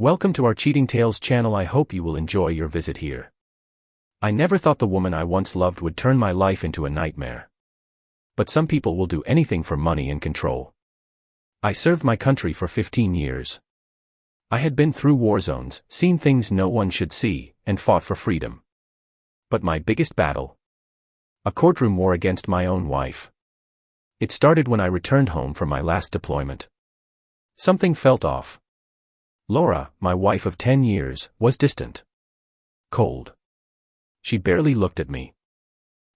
Welcome to our Cheating Tales channel. I hope you will enjoy your visit here. I never thought the woman I once loved would turn my life into a nightmare. But some people will do anything for money and control. I served my country for 15 years. I had been through war zones, seen things no one should see, and fought for freedom. But my biggest battle? A courtroom war against my own wife. It started when I returned home from my last deployment. Something felt off. Laura, my wife of 10 years, was distant. Cold. She barely looked at me.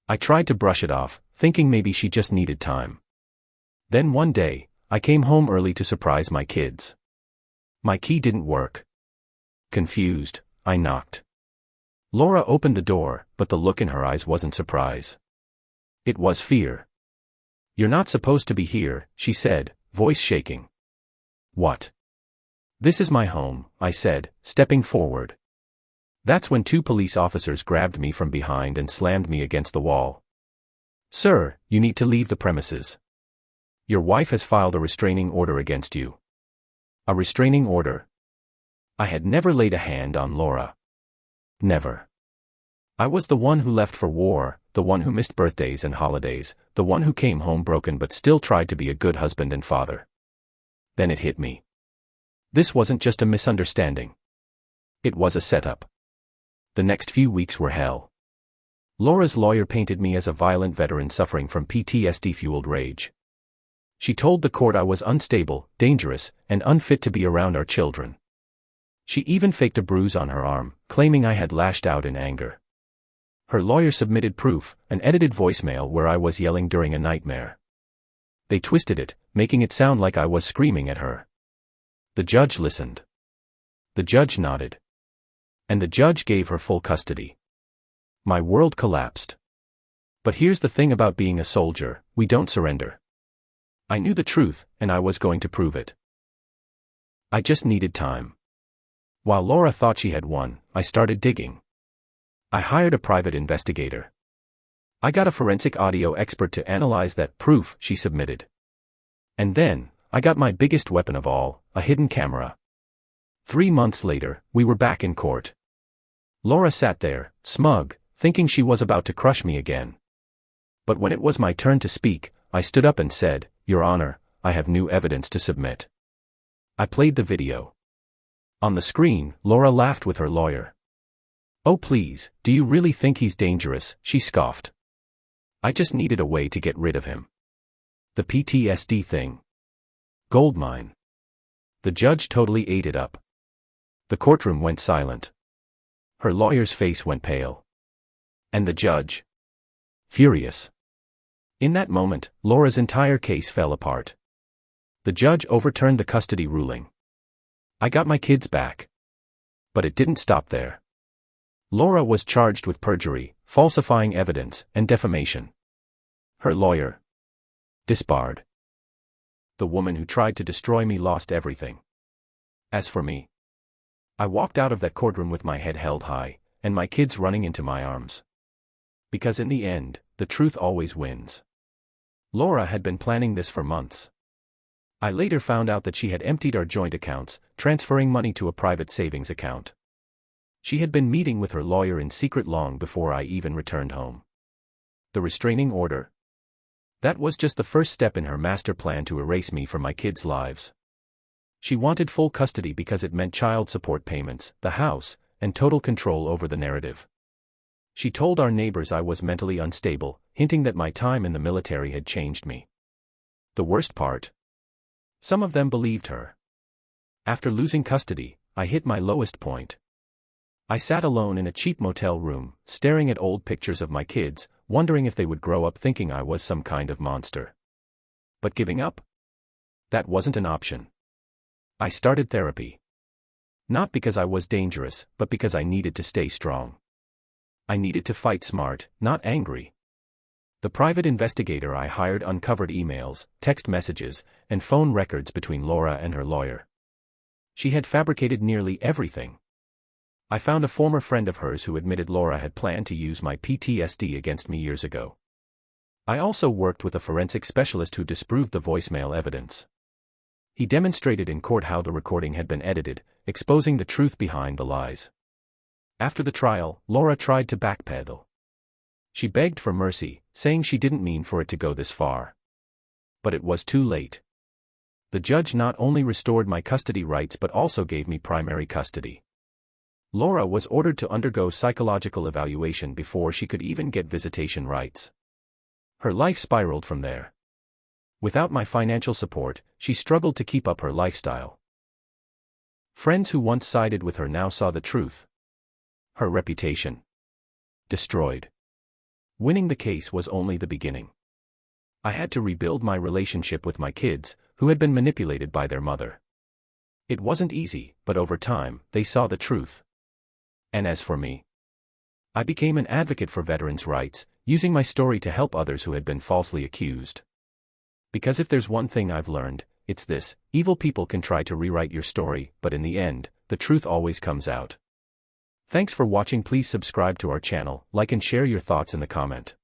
I tried to brush it off, thinking maybe she just needed time. Then one day, I came home early to surprise my kids. My key didn't work. Confused, I knocked. Laura opened the door, but the look in her eyes wasn't surprise. It was fear. "You're not supposed to be here," she said, voice shaking. "What?" "This is my home," I said, stepping forward. That's when two police officers grabbed me from behind and slammed me against the wall. "Sir, you need to leave the premises. Your wife has filed a restraining order against you." A restraining order? I had never laid a hand on Laura. Never. I was the one who left for war, the one who missed birthdays and holidays, the one who came home broken but still tried to be a good husband and father. Then it hit me. This wasn't just a misunderstanding. It was a setup. The next few weeks were hell. Laura's lawyer painted me as a violent veteran suffering from PTSD-fueled rage. She told the court I was unstable, dangerous, and unfit to be around our children. She even faked a bruise on her arm, claiming I had lashed out in anger. Her lawyer submitted proof, an edited voicemail where I was yelling during a nightmare. They twisted it, making it sound like I was screaming at her. The judge listened. The judge nodded. And the judge gave her full custody. My world collapsed. But here's the thing about being a soldier, we don't surrender. I knew the truth, and I was going to prove it. I just needed time. While Laura thought she had won, I started digging. I hired a private investigator. I got a forensic audio expert to analyze that proof she submitted. And then, I got my biggest weapon of all, a hidden camera. 3 months later, we were back in court. Laura sat there, smug, thinking she was about to crush me again. But when it was my turn to speak, I stood up and said, "Your Honor, I have new evidence to submit." I played the video. On the screen, Laura laughed with her lawyer. "Oh please, do you really think he's dangerous?" she scoffed. "I just needed a way to get rid of him. The PTSD thing. Goldmine." The judge totally ate it up. The courtroom went silent. Her lawyer's face went pale. And the judge? Furious. In that moment, Laura's entire case fell apart. The judge overturned the custody ruling. I got my kids back. But it didn't stop there. Laura was charged with perjury, falsifying evidence, and defamation. Her lawyer? Disbarred. The woman who tried to destroy me lost everything. As for me, I walked out of that courtroom with my head held high, and my kids running into my arms. Because in the end, the truth always wins. Laura had been planning this for months. I later found out that she had emptied our joint accounts, transferring money to a private savings account. She had been meeting with her lawyer in secret long before I even returned home. The restraining order? That was just the first step in her master plan to erase me from my kids' lives. She wanted full custody because it meant child support payments, the house, and total control over the narrative. She told our neighbors I was mentally unstable, hinting that my time in the military had changed me. The worst part? Some of them believed her. After losing custody, I hit my lowest point. I sat alone in a cheap motel room, staring at old pictures of my kids, wondering if they would grow up thinking I was some kind of monster. But giving up? That wasn't an option. I started therapy. Not because I was dangerous, but because I needed to stay strong. I needed to fight smart, not angry. The private investigator I hired uncovered emails, text messages, and phone records between Laura and her lawyer. She had fabricated nearly everything. I found a former friend of hers who admitted Laura had planned to use my PTSD against me years ago. I also worked with a forensic specialist who disproved the voicemail evidence. He demonstrated in court how the recording had been edited, exposing the truth behind the lies. After the trial, Laura tried to backpedal. She begged for mercy, saying she didn't mean for it to go this far. But it was too late. The judge not only restored my custody rights but also gave me primary custody. Laura was ordered to undergo psychological evaluation before she could even get visitation rights. Her life spiraled from there. Without my financial support, she struggled to keep up her lifestyle. Friends who once sided with her now saw the truth. Her reputation destroyed. Winning the case was only the beginning. I had to rebuild my relationship with my kids, who had been manipulated by their mother. It wasn't easy, but over time, they saw the truth. And as for me, I became an advocate for veterans' rights, using my story to help others who had been falsely accused. Because if there's one thing I've learned, it's this: evil people can try to rewrite your story, but in the end, the truth always comes out. Thanks for watching. Please subscribe to our channel, like and share your thoughts in the comment.